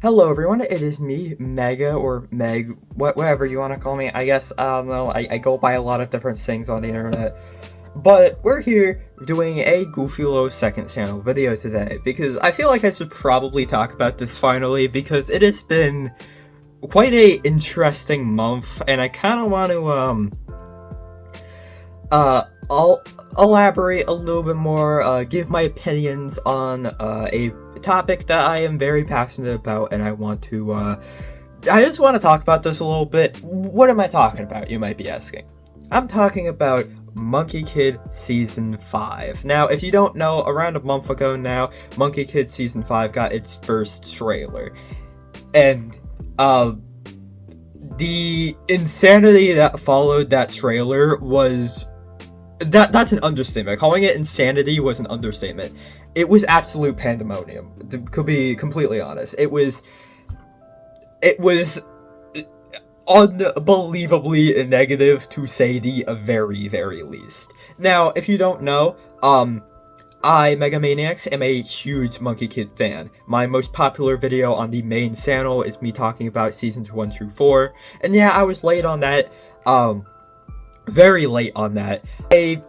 Hello everyone, it is me, Mega, or Meg, whatever you want to call me. I guess, I don't know, I go by a lot of different things on the internet. But we're here doing a Goofy Low second channel video today, because I feel like I should probably talk about this finally, because it has been quite a interesting month, and I kind of want to, I'll elaborate a little bit more, give my opinions on, a topic that I am very passionate about, and I just want to talk about this a little bit. What am I talking about, you might be asking? I'm talking about Monkie Kid Season 5. Now, if you don't know, around a month ago now, Monkie Kid Season 5 got its first trailer. And, the insanity that followed that trailer was... That's an understatement. Calling it insanity was an understatement. It was absolute pandemonium, to be completely honest. It was unbelievably negative, to say the very, very least. Now, if you don't know, I, Megamaniacs, am a huge Monkie Kid fan. My most popular video on the main channel is me talking about Seasons 1 through 4. And yeah, I was late on that, very late on that. I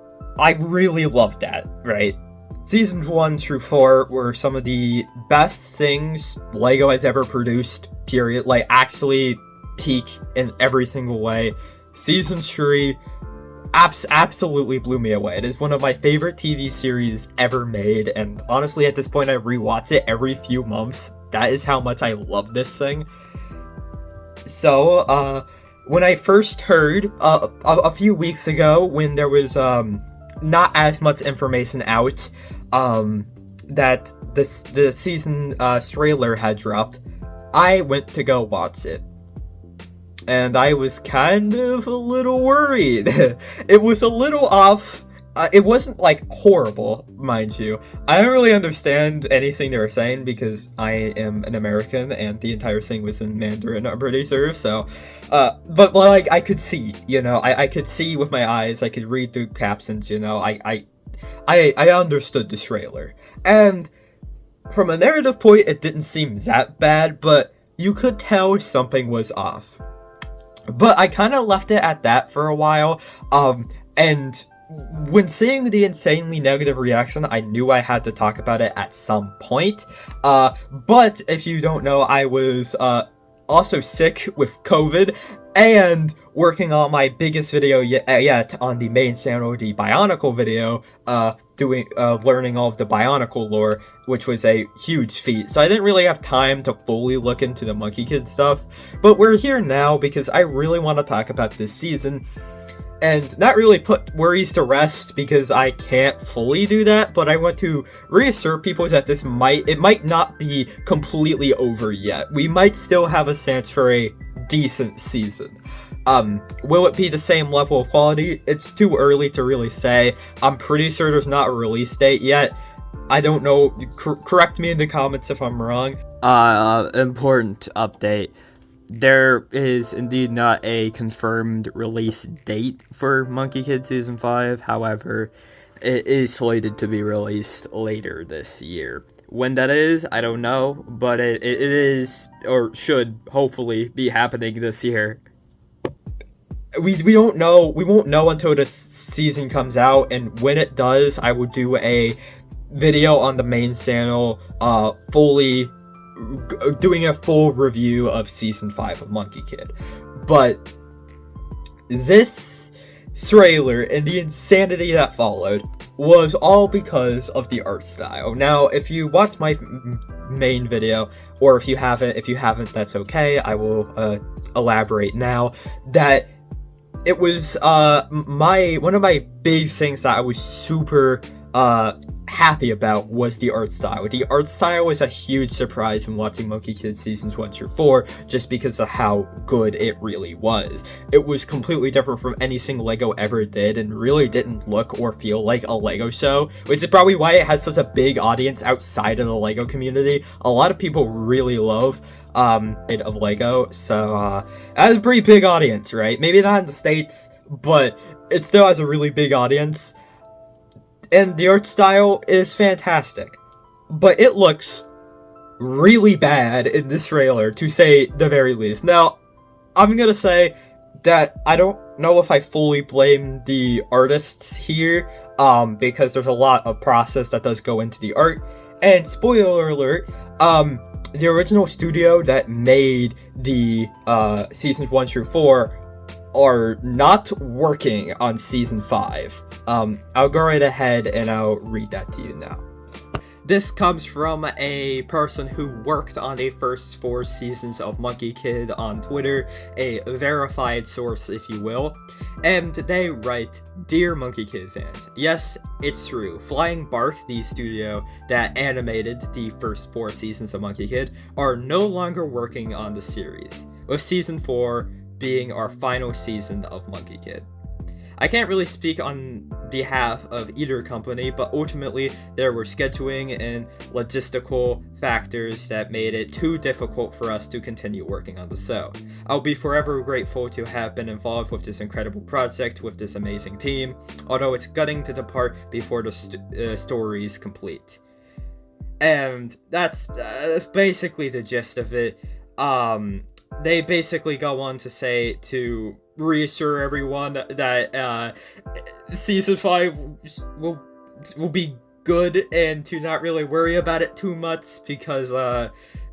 really loved that, right? Seasons 1 through 4 were some of the best things LEGO has ever produced, period. Like, actually peak in every single way. Season 3 absolutely blew me away. It is one of my favorite TV series ever made, and honestly, at this point, I rewatch it every few months. That is how much I love this thing. So, when I first heard, a few weeks ago, when there was, not as much information out, that the season, trailer had dropped, I went to go watch it. And I was kind of a little worried. It was a little off. It wasn't, like, horrible, mind you. I don't really understand anything they were saying because I am an American and the entire thing was in Mandarin, I'm pretty sure, so... but, like, I could see, you know? I could see with my eyes, I could read through captions, you know? I understood the trailer. And from a narrative point, it didn't seem that bad, but you could tell something was off. But I kind of left it at that for a while, and... when seeing the insanely negative reaction, I knew I had to talk about it at some point. But if you don't know, I was also sick with COVID and working on my biggest video yet on the main channel, the Bionicle video, learning all of the Bionicle lore, which was a huge feat. So I didn't really have time to fully look into the Monkie Kid stuff, but we're here now because I really want to talk about this season. And not really put worries to rest because I can't fully do that, but I want to reassure people that it might not be completely over yet. We might still have a chance for a decent season. Will it be the same level of quality? It's too early to really say. I'm pretty sure there's not a release date yet. I don't know. Correct me in the comments if I'm wrong. Important update. There is indeed not a confirmed release date for Monkie Kid Season 5, however, it is slated to be released later this year. When that is, I don't know, but it is, or should, hopefully, be happening this year. We don't know, we won't know until the season comes out, and when it does, I will do a video on the main channel, doing a full review of Season 5 of Monkie Kid. But this trailer and the insanity that followed was all because of the art style. Now, if you watch my main video, or if you haven't, that's okay. I will elaborate now. That it was one of my big things that I was super happy about was the art style. The art style was a huge surprise when watching Monkie Kid Seasons 1 through 4, just because of how good it really was. It was completely different from anything LEGO ever did, and really didn't look or feel like a LEGO show, which is probably why it has such a big audience outside of the LEGO community. A lot of people really love of LEGO, so it has a pretty big audience, right? Maybe not in the States, but it still has a really big audience. And the art style is fantastic. But it looks really bad in this trailer, to say the very least. Now, I'm gonna say that I don't know if I fully blame the artists here, because there's a lot of process that does go into the art. And spoiler alert, the original studio that made the seasons 1 through 4 are not working on season 5. I'll go right ahead and I'll read that to you now. This comes from a person who worked on the first 4 seasons of Monkie Kid on Twitter, a verified source if you will, and they write, "Dear Monkie Kid fans, yes, it's true, Flying Bark, the studio that animated the first 4 seasons of Monkie Kid, are no longer working on the series, with season 4 being our final season of Monkie Kid. I can't really speak on behalf of either company, but ultimately there were scheduling and logistical factors that made it too difficult for us to continue working on the show. I'll be forever grateful to have been involved with this incredible project with this amazing team, although it's gutting to depart before the story's complete." And that's basically the gist of it. They basically go on to say to reassure everyone that season 5 will be good, and to not really worry about it too much, because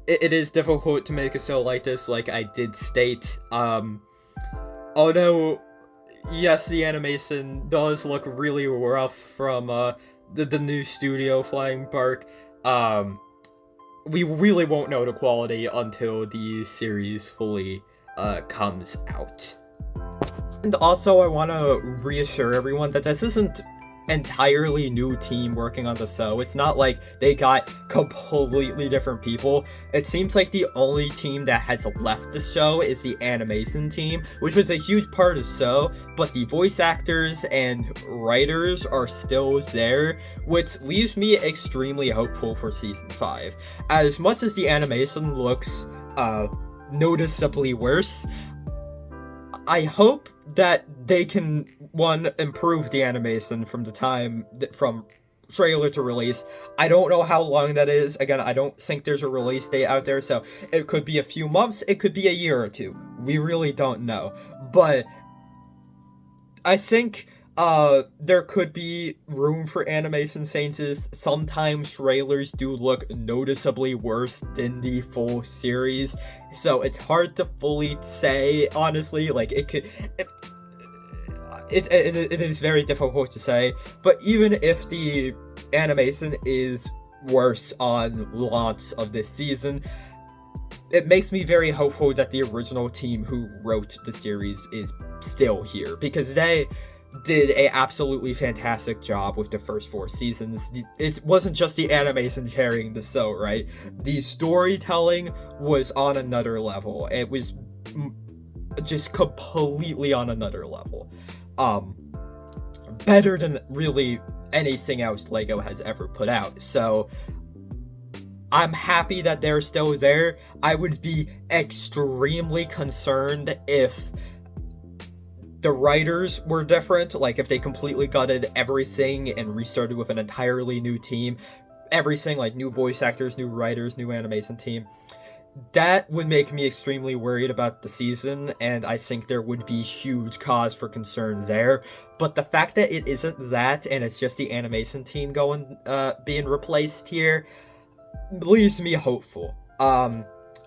it is difficult to make a show like this, like I did state. Although yes, the animation does look really rough from the new studio, Flying Bark, we really won't know the quality until the series fully comes out. And also, I want to reassure everyone that this isn't entirely new team working on the show. It's not like they got completely different people. It seems like the only team that has left the show is the animation team, which was a huge part of the show, but the voice actors and writers are still there, which leaves me extremely hopeful for season 5. As much as the animation looks noticeably worse, I hope that they can, one, improve the animation from the time from trailer to release. I don't know how long that is. Again, I don't think there's a release date out there, so it could be a few months, it could be a year or two. We really don't know. But I think there could be room for animation changes. Sometimes trailers do look noticeably worse than the full series, so it's hard to fully say, honestly. Like, it is very difficult to say, but even if the animation is worse on launch of this season, it makes me very hopeful that the original team who wrote the series is still here, because they did a absolutely fantastic job with the first 4 seasons. It wasn't just the animation carrying the show, right? The storytelling was on another level. It was just completely on another level. Better than really anything else LEGO has ever put out. So I'm happy that they're still there. I would be extremely concerned if the writers were different, like if they completely gutted everything and restarted with an entirely new team, everything, like new voice actors, new writers, new animation team. That would make me extremely worried about the season, and I think there would be huge cause for concern there. But the fact that it isn't that, and it's just the animation team being replaced here, leaves me hopeful.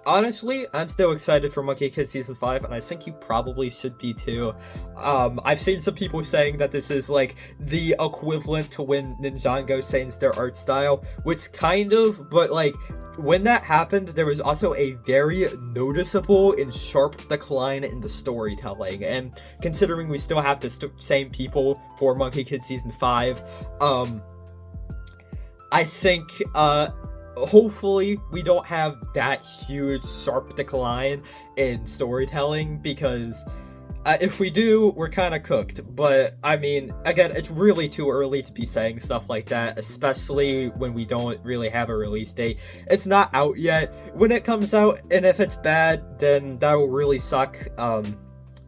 Honestly, I'm still excited for Monkie Kid Season 5, and I think you probably should be too. I've seen some people saying that this is like the equivalent to when Ninjago changed their art style, which kind of, but like, when that happened, there was also a very noticeable and sharp decline in the storytelling, and considering we still have the same people for Monkie Kid Season 5, I think, hopefully we don't have that huge sharp decline in storytelling, because if we do, we're kind of cooked. But I mean, again, it's really too early to be saying stuff like that, especially when we don't really have a release date. It's not out yet. When it comes out, and if it's bad, then that will really suck.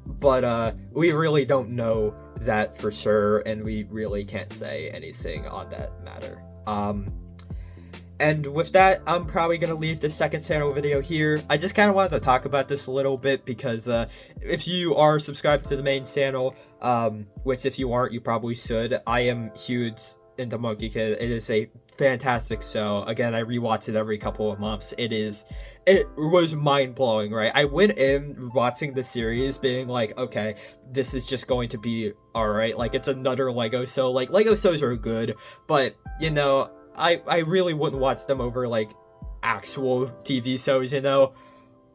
But we really don't know that for sure, and we really can't say anything on that matter. And with that, I'm probably going to leave the second channel video here. I just kind of wanted to talk about this a little bit because if you are subscribed to the main channel, which if you aren't, you probably should, I am huge into Monkey Kid. It is a fantastic show. Again, I rewatch it every couple of months. It was mind-blowing, right? I went in watching the series being like, okay, this is just going to be alright. Like, it's another Lego show. Like, Lego shows are good, but, you know, I really wouldn't watch them over, like, actual TV shows, you know?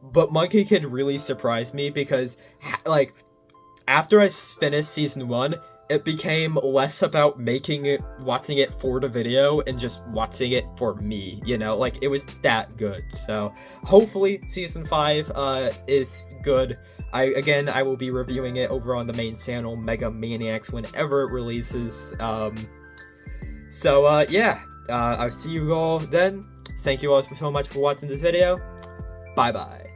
But Monkey Kid really surprised me because, like, after I finished season 1, it became less about watching it for the video and just watching it for me, you know? Like, it was that good. So, hopefully, season 5 is good. I will be reviewing it over on the main channel, Mega Maniacs, whenever it releases. Yeah. I'll see you all then. Thank you all so much for watching this video. Bye-bye.